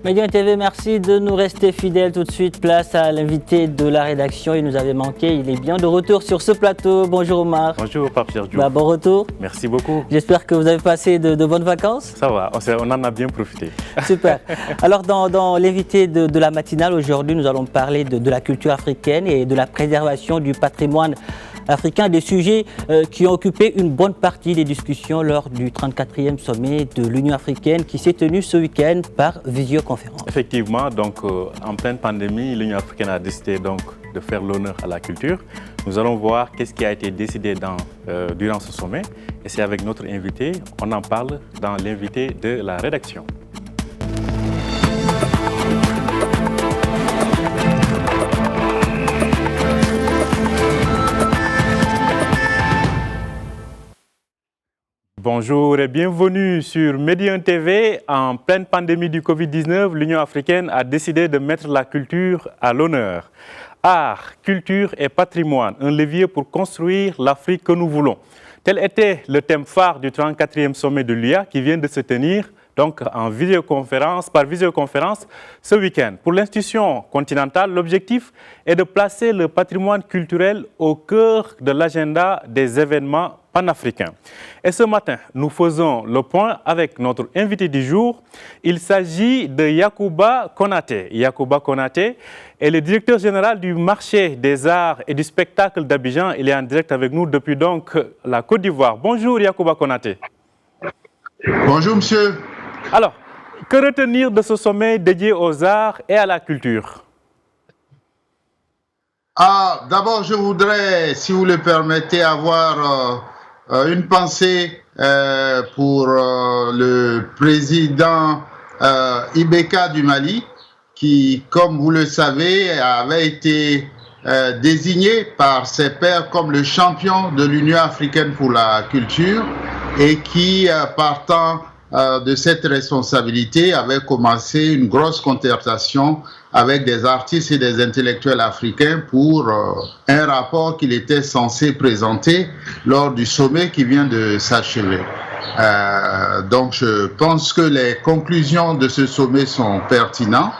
Média TV, merci de nous rester fidèles. Tout de suite, place à l'invité de la rédaction. Il nous avait manqué, il est bien de retour sur ce plateau. Bonjour Omar. Bonjour Pape Sergio. Bon retour. Merci beaucoup. J'espère que vous avez passé de bonnes vacances. Ça va, on en a bien profité. Super. Alors dans l'invité de la matinale, aujourd'hui, nous allons parler de la culture africaine et de la préservation du patrimoine africain, des sujets qui ont occupé une bonne partie des discussions lors du 34e sommet de l'Union africaine qui s'est tenu ce week-end par visioconférence. Effectivement, donc en pleine pandémie, l'Union africaine a décidé donc de faire l'honneur à la culture. Nous allons voir qu'est-ce qui a été décidé durant ce sommet et c'est avec notre invité, on en parle dans l'invité de la rédaction. Bonjour et bienvenue sur Média TV. En pleine pandémie du Covid-19, l'Union africaine a décidé de mettre la culture à l'honneur. Art, culture et patrimoine, un levier pour construire l'Afrique que nous voulons. Tel était le thème phare du 34e sommet de l'UA qui vient de se tenir donc par visioconférence ce week-end. Pour l'institution continentale, l'objectif est de placer le patrimoine culturel au cœur de l'agenda des événements panafricains. Et ce matin, nous faisons le point avec notre invité du jour. Il s'agit de Yacouba Konaté. Yacouba Konaté est le directeur général du marché des arts et du spectacle d'Abidjan. Il est en direct avec nous depuis donc la Côte d'Ivoire. Bonjour Yacouba Konaté. Bonjour monsieur. Alors, que retenir de ce sommet dédié aux arts et à la culture? D'abord, je voudrais, si vous le permettez, avoir une pensée pour le président Ibeka du Mali, qui, comme vous le savez, avait été désigné par ses pairs comme le champion de l'Union africaine pour la culture et qui, partant de cette responsabilité, avait commencé une grosse concertation avec des artistes et des intellectuels africains pour un rapport qu'il était censé présenter lors du sommet qui vient de s'achever. Donc je pense que les conclusions de ce sommet sont pertinentes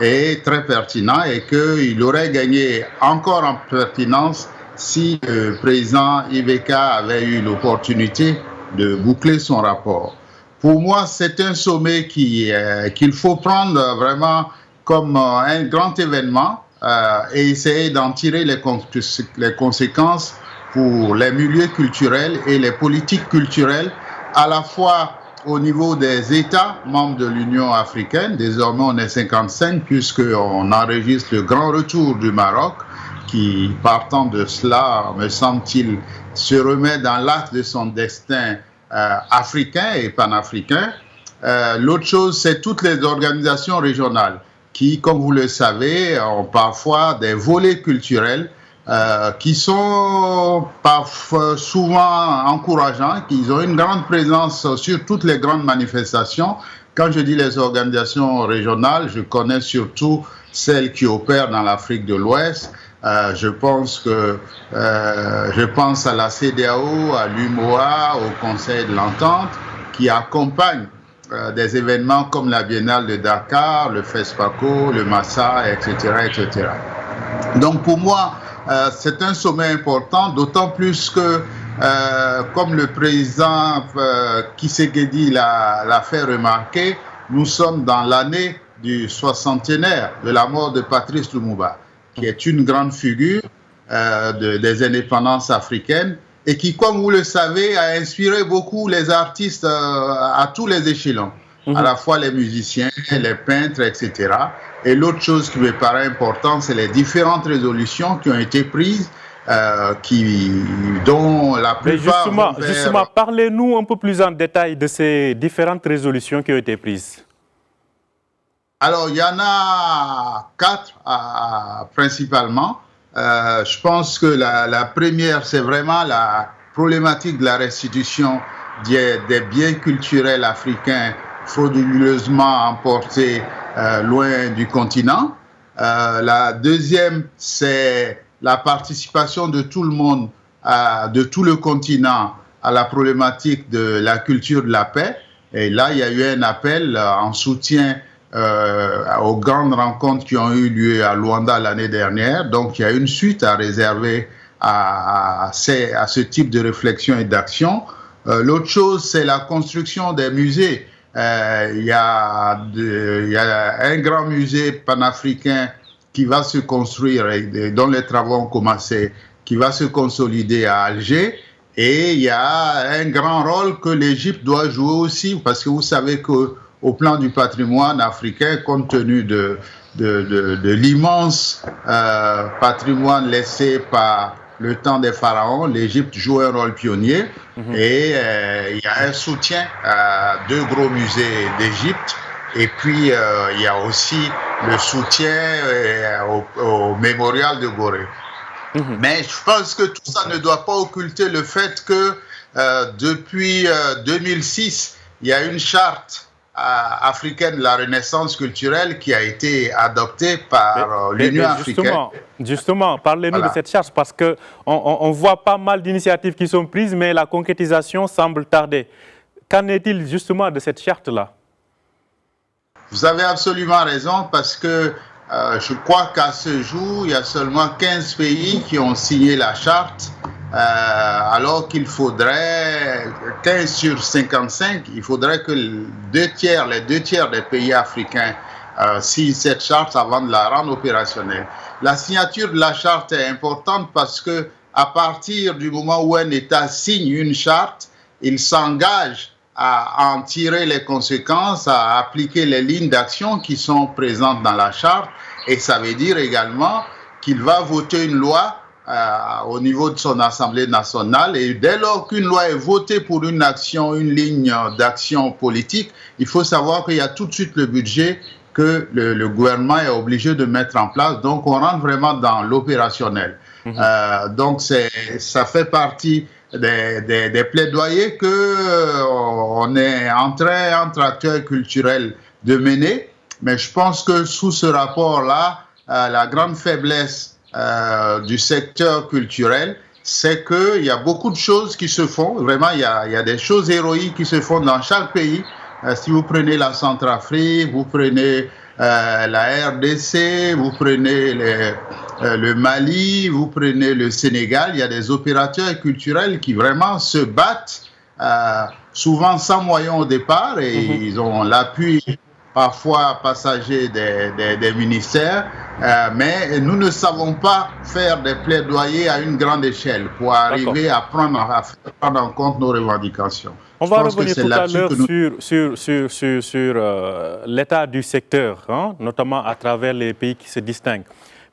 et très pertinentes et qu'il aurait gagné encore en pertinence si le président Ibeka avait eu l'opportunité de boucler son rapport. Pour moi, c'est un sommet qu'il faut prendre vraiment comme un grand événement et essayer d'en tirer les conséquences pour les milieux culturels et les politiques culturelles, à la fois au niveau des États membres de l'Union africaine. Désormais, on est 55 puisqu'on enregistre le grand retour du Maroc qui, partant de cela, me semble-t-il, se remet dans l'acte de son destin africain et panafricain. L'autre chose, c'est toutes les organisations régionales qui, comme vous le savez, ont parfois des volets culturels qui sont parfois souvent encourageants, qui ont une grande présence sur toutes les grandes manifestations. Quand je dis les organisations régionales, je connais surtout celles qui opèrent dans l'Afrique de l'Ouest. Je pense à la CEDEAO, à l'UMOA, au Conseil de l'Entente, qui accompagnent des événements comme la Biennale de Dakar, le FESPACO, le Massa, etc., etc. Donc pour moi, c'est un sommet important, d'autant plus que, comme le président Tshisekedi l'a fait remarquer, nous sommes dans l'année du 60e de la mort de Patrice Lumumba, qui est une grande figure des indépendances africaines et qui, comme vous le savez, a inspiré beaucoup les artistes à tous les échelons, à la fois les musiciens, les peintres, etc. Et l'autre chose qui me paraît importante, c'est les différentes résolutions qui ont été prises, dont la plupart... Justement, parlez-nous un peu plus en détail de ces différentes résolutions qui ont été prises. Alors, il y en a 4 principalement. Je pense que la première, c'est vraiment la problématique de la restitution des biens culturels africains frauduleusement emportés loin du continent. La deuxième, c'est la participation de tout le monde, de tout le continent à la problématique de la culture de la paix. Et là, il y a eu un appel en soutien aux grandes rencontres qui ont eu lieu à Luanda l'année dernière. Donc, il y a une suite à réserver à ce type de réflexion et d'action. L'autre chose, c'est la construction des musées. Il y a un grand musée panafricain qui va se construire, et dont les travaux ont commencé, qui va se consolider à Alger. Et il y a un grand rôle que l'Égypte doit jouer aussi, parce que vous savez qu'au plan du patrimoine africain, compte tenu de l'immense patrimoine laissé par le temps des pharaons, l'Égypte joue un rôle pionnier. Et il y a un soutien à 2 gros musées d'Égypte. Et puis, il y a aussi le soutien au mémorial de Gorée. Mais je pense que tout ça ne doit pas occulter le fait que depuis 2006, il y a une charte africaine de la renaissance culturelle qui a été adoptée par l'Union africaine. Justement, parlez-nous de cette charte, parce qu'on voit pas mal d'initiatives qui sont prises, mais la concrétisation semble tarder. Qu'en est-il justement de cette charte-là? Vous avez absolument raison, parce que je crois qu'à ce jour, il y a seulement 15 pays qui ont signé la charte, alors qu'il faudrait 15 sur 55, il faudrait que les 2 tiers des pays africains signent cette charte avant de la rendre opérationnelle. La signature de la charte est importante parce que à partir du moment où un État signe une charte, il s'engage à en tirer les conséquences, à appliquer les lignes d'action qui sont présentes dans la charte, et ça veut dire également qu'il va voter une loi au niveau de son Assemblée nationale, et dès lors qu'une loi est votée pour une action, une ligne d'action politique, il faut savoir qu'il y a tout de suite le budget que le gouvernement est obligé de mettre en place, donc on rentre vraiment dans l'opérationnel. Donc ça fait partie des plaidoyers qu'on est en train, entre acteurs culturels, de mener. Mais je pense que sous ce rapport-là, la grande faiblesse du secteur culturel, c'est qu'il y a beaucoup de choses qui se font. Vraiment, il y a des choses héroïques qui se font dans chaque pays. Si vous prenez la Centrafrique, vous prenez la RDC, vous prenez le Mali, vous prenez le Sénégal, il y a des opérateurs culturels qui vraiment se battent, souvent sans moyens au départ, et ils ont l'appui parfois passager des ministères, mais nous ne savons pas faire des plaidoyers à une grande échelle pour arriver à prendre en compte nos revendications. On va revenir tout à l'heure sur l'état du secteur, notamment à travers les pays qui se distinguent.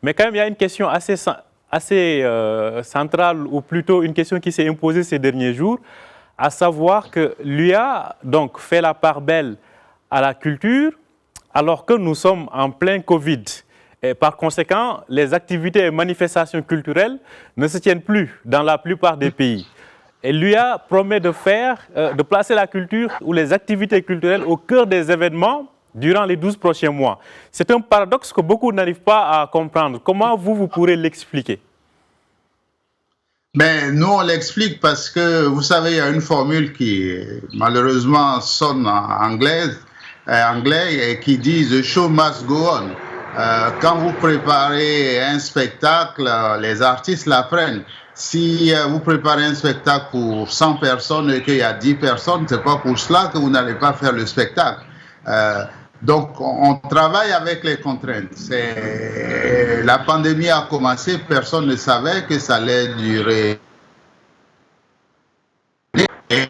Mais quand même, il y a une question assez centrale, ou plutôt une question qui s'est imposée ces derniers jours, à savoir que l'UA donc fait la part belle à la culture, alors que nous sommes en plein Covid. Et par conséquent, les activités et manifestations culturelles ne se tiennent plus dans la plupart des pays. Et l'UA promet de placer la culture ou les activités culturelles au cœur des événements durant les 12 prochains mois. C'est un paradoxe que beaucoup n'arrivent pas à comprendre. Comment vous pourrez l'expliquer? Mais nous, on l'explique parce que, vous savez, il y a une formule qui, malheureusement, sonne en anglais et qui dit « The show must go on ». Quand vous préparez un spectacle, les artistes l'apprennent. Si vous préparez un spectacle pour 100 personnes et qu'il y a 10 personnes, ce n'est pas pour cela que vous n'allez pas faire le spectacle. Donc, on travaille avec les contraintes. La pandémie a commencé, personne ne savait que ça allait durer.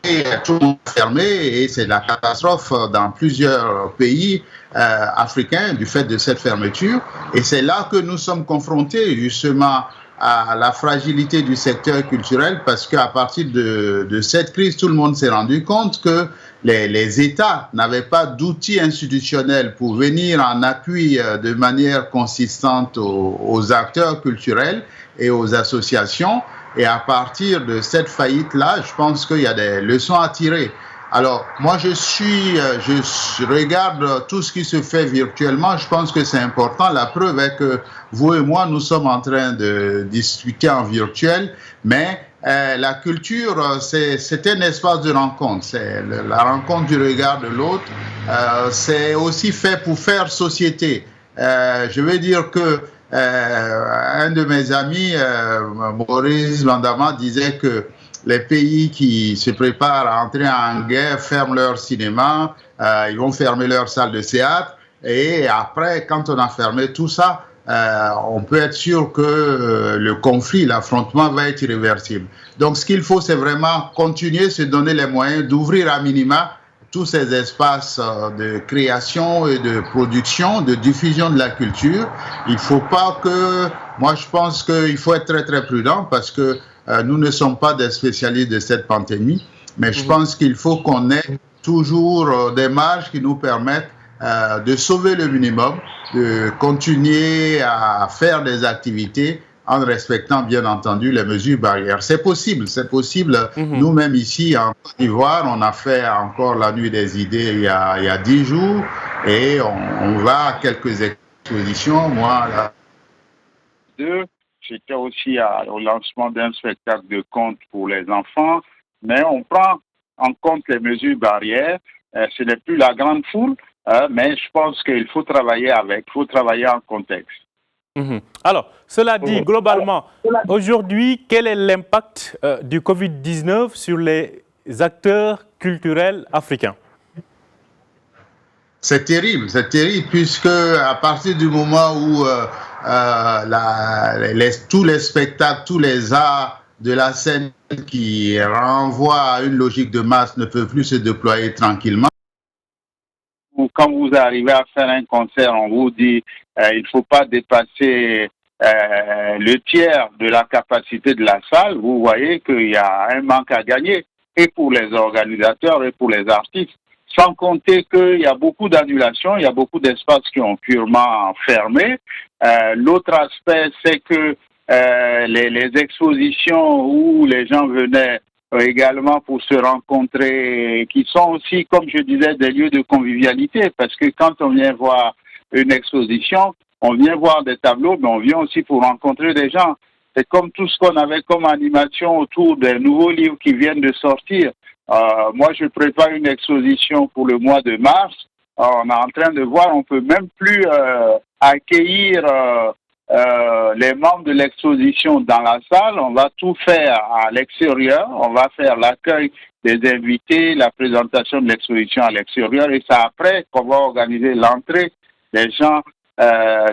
Et tout le monde est fermé, et c'est la catastrophe dans plusieurs pays africains du fait de cette fermeture. Et c'est là que nous sommes confrontés justement à la fragilité du secteur culturel, parce qu'à partir de cette crise, tout le monde s'est rendu compte que les États n'avaient pas d'outils institutionnels pour venir en appui de manière consistante aux acteurs culturels et aux associations. Et à partir de cette faillite-là, je pense qu'il y a des leçons à tirer. Alors, moi, je regarde tout ce qui se fait virtuellement. Je pense que c'est important. La preuve est que vous et moi, nous sommes en train de discuter en virtuel, mais la culture, c'est un espace de rencontre. C'est la rencontre du regard de l'autre. C'est aussi fait pour faire société. Je veux dire que un de mes amis, Maurice Vandama, disait que les pays qui se préparent à entrer en guerre ferment leur cinéma, ils vont fermer leur salle de théâtre. Et après, quand on a fermé tout ça, on peut être sûr que le conflit, l'affrontement va être irréversible. Donc, ce qu'il faut, c'est vraiment continuer, se donner les moyens d'ouvrir à minima tous ces espaces de création et de production, de diffusion de la culture. Il ne faut pas que... Moi, je pense qu'il faut être très, très prudent parce que nous ne sommes pas des spécialistes de cette pandémie, mais je pense qu'il faut qu'on ait toujours des marges qui nous permettent de sauver le minimum, de continuer à faire des activités en respectant bien entendu les mesures barrières. C'est possible. Nous-mêmes ici en Côte d'Ivoire, on a fait encore la nuit des idées il y a 10 jours et on va à quelques expositions. Moi, là. J'étais aussi au lancement d'un spectacle de contes pour les enfants, mais on prend en compte les mesures barrières. Ce n'est plus la grande foule, mais je pense qu'il faut travailler avec, il faut travailler en contexte. Alors, cela dit, globalement, aujourd'hui, quel est l'impact du Covid-19 sur les acteurs culturels africains? C'est terrible, puisque à partir du moment où tous les spectacles, tous les arts de la scène qui renvoient à une logique de masse ne peuvent plus se déployer tranquillement. Quand vous arrivez à faire un concert, on vous dit il ne faut pas dépasser le tiers de la capacité de la salle. Vous voyez qu'il y a un manque à gagner, et pour les organisateurs et pour les artistes. Sans compter qu'il y a beaucoup d'annulations, il y a beaucoup d'espaces qui ont purement fermé. L'autre aspect, c'est que les expositions où les gens venaient également pour se rencontrer, qui sont aussi, comme je disais, des lieux de convivialité, parce que quand on vient voir une exposition, on vient voir des tableaux, mais on vient aussi pour rencontrer des gens. C'est comme tout ce qu'on avait comme animation autour des nouveaux livres qui viennent de sortir. Moi, je prépare une exposition pour le mois de mars. On est en train de voir, on peut même plus accueillir les membres de l'exposition dans la salle. On va tout faire à l'extérieur. On va faire l'accueil des invités, la présentation de l'exposition à l'extérieur, et c'est après qu'on va organiser l'entrée des gens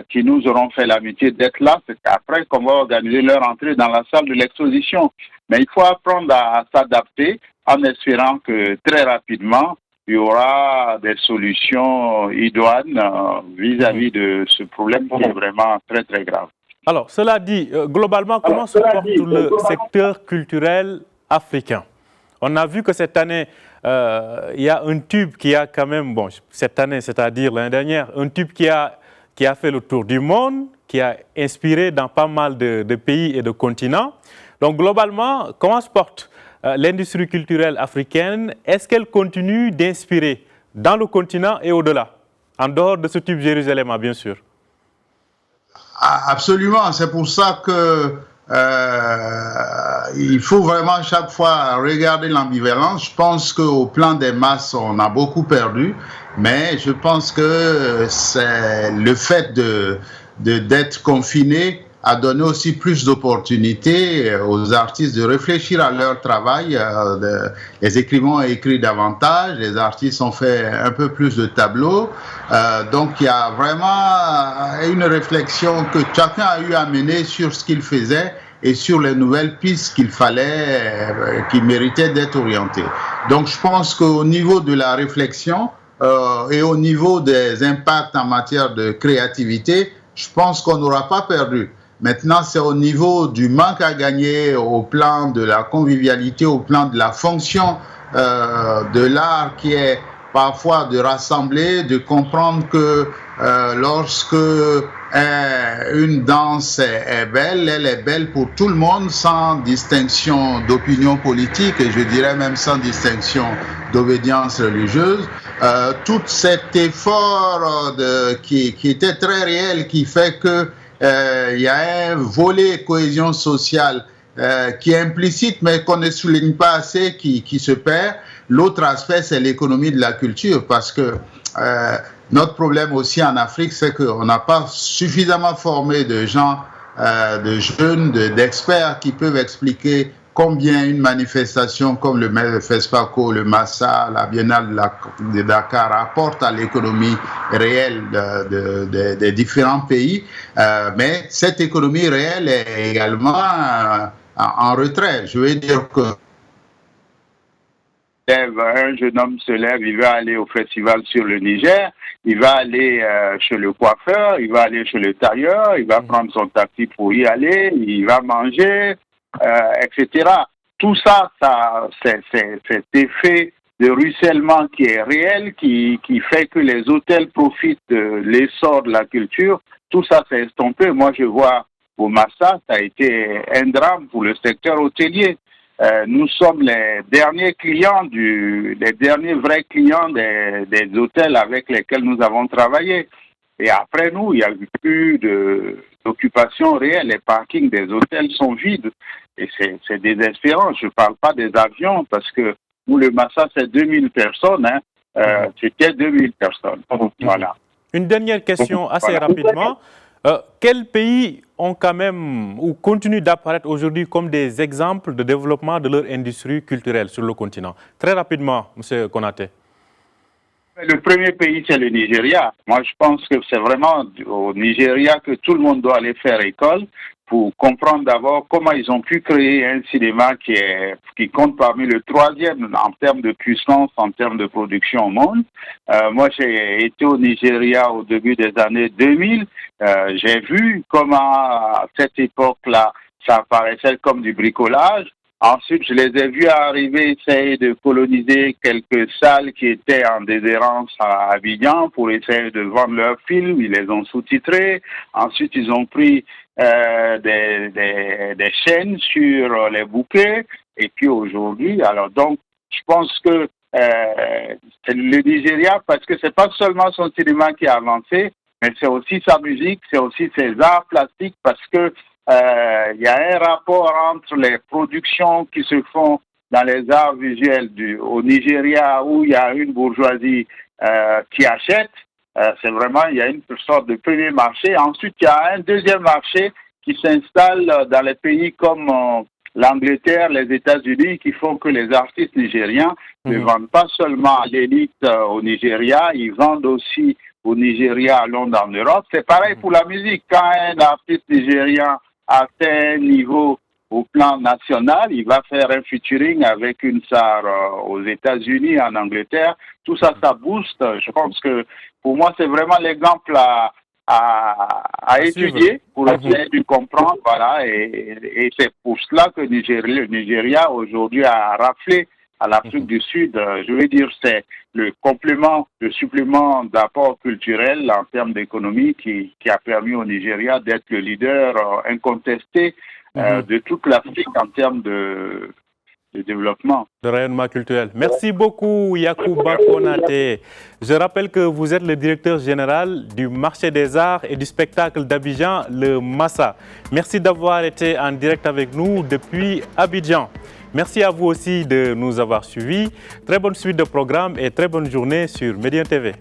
qui nous auront fait l'amitié d'être là. C'est après qu'on va organiser leur entrée dans la salle de l'exposition. Mais il faut apprendre à s'adapter en espérant que très rapidement, il y aura des solutions idoines vis-à-vis de ce problème qui est vraiment très, très grave. Alors, cela dit, globalement, comment se porte le secteur culturel africain? On a vu que cette année, il y a un tube qui a quand même, bon, cette année, c'est-à-dire l'année dernière, un tube qui a fait le tour du monde, qui a inspiré dans pas mal de pays et de continents. Donc, globalement, comment se porte l'industrie culturelle africaine? Est-ce qu'elle continue d'inspirer dans le continent et au-delà, en dehors de ce tube Jérusalem, bien sûr? Absolument, c'est pour ça que il faut vraiment chaque fois regarder l'ambivalence. Je pense qu'au plan des masses, on a beaucoup perdu, mais je pense que c'est le fait d'être confiné a donné aussi plus d'opportunités aux artistes de réfléchir à leur travail. Les écrivains ont écrit davantage, les artistes ont fait un peu plus de tableaux. Donc il y a vraiment une réflexion que chacun a eu à mener sur ce qu'il faisait et sur les nouvelles pistes qui méritaient d'être orientées. Donc je pense qu'au niveau de la réflexion et au niveau des impacts en matière de créativité, je pense qu'on n'aura pas perdu. Maintenant, c'est au niveau du manque à gagner, au plan de la convivialité, au plan de la fonction de l'art qui est parfois de rassembler, de comprendre que lorsque une danse est belle, elle est belle pour tout le monde, sans distinction d'opinion politique et je dirais même sans distinction d'obédience religieuse. Tout cet effort qui était très réel, qui fait que il y a un volet cohésion sociale qui est implicite, mais qu'on ne souligne pas assez, qui se perd. L'autre aspect, c'est l'économie de la culture, parce que notre problème aussi en Afrique, c'est qu'on n'a pas suffisamment formé de gens, de jeunes, d'experts qui peuvent expliquer combien une manifestation comme le FESPACO, le Massa, la Biennale de Dakar apporte à l'économie réelle des différents pays. Mais cette économie réelle est également en retrait. Je veux dire que un jeune homme se lève, il va aller au festival sur le Niger, il va aller chez le coiffeur, il va aller chez le tailleur, il va prendre son taxi pour y aller, il va manger, etc. Tout ça, c'est cet effet de ruissellement qui est réel, qui fait que les hôtels profitent de l'essor de la culture. Tout ça s'est estompé. Moi, je vois au Massa, ça a été un drame pour le secteur hôtelier. Nous sommes les derniers clients, les derniers vrais clients des hôtels avec lesquels nous avons travaillé. Et après nous, il n'y a eu plus d'occupation réelle. Les parkings des hôtels sont vides. Et c'est désespérant. Je ne parle pas des avions parce que nous, le Massa, c'est 2000 personnes. C'était 2000 personnes. Voilà. Une dernière question assez rapidement. Quels pays ont quand même ou continuent d'apparaître aujourd'hui comme des exemples de développement de leur industrie culturelle sur le continent? Très rapidement, M. Konaté. Le premier pays, c'est le Nigeria. Moi, je pense que c'est vraiment au Nigeria que tout le monde doit aller faire école pour comprendre d'abord comment ils ont pu créer un cinéma qui compte parmi le troisième en termes de puissance, en termes de production au monde. Moi, j'ai été au Nigeria au début des années 2000. J'ai vu comment, à cette époque-là, ça apparaissait comme du bricolage. Ensuite, je les ai vus arriver, essayer de coloniser quelques salles qui étaient en déshérence à Abidjan pour essayer de vendre leurs films. Ils les ont sous-titrés. Ensuite, ils ont pris des chaînes sur les bouquets. Et puis aujourd'hui, alors donc, je pense que c'est le Nigeria, parce que c'est pas seulement son cinéma qui a avancé, mais c'est aussi sa musique, c'est aussi ses arts plastiques, parce que il y a un rapport entre les productions qui se font dans les arts visuels au Nigeria, où il y a une bourgeoisie qui achète. C'est vraiment, il y a une sorte de premier marché. Ensuite, il y a un deuxième marché qui s'installe dans les pays comme l'Angleterre, les États-Unis, qui font que les artistes nigériens ne vendent pas seulement à l'élite au Nigeria, ils vendent aussi au Nigeria, à Londres, en Europe. C'est pareil pour la musique. Quand un artiste nigérien atteint un niveau au plan national, il va faire un featuring avec une star aux États-Unis, en Angleterre. Tout ça, ça booste. Je pense que pour moi, c'est vraiment l'exemple à étudier pour essayer de comprendre. Voilà, et c'est pour cela que le Nigeria aujourd'hui a raflé à l'Afrique du Sud. Je veux dire, c'est le complément, le supplément d'apport culturel en termes d'économie qui a permis au Nigeria d'être le leader incontesté de toute l'Afrique en termes de développement. De rayonnement culturel. Merci beaucoup, Yacouba Konaté. Je rappelle que vous êtes le directeur général du marché des arts et du spectacle d'Abidjan, le Massa. Merci d'avoir été en direct avec nous depuis Abidjan. Merci à vous aussi de nous avoir suivis. Très bonne suite de programme et très bonne journée sur Médien TV.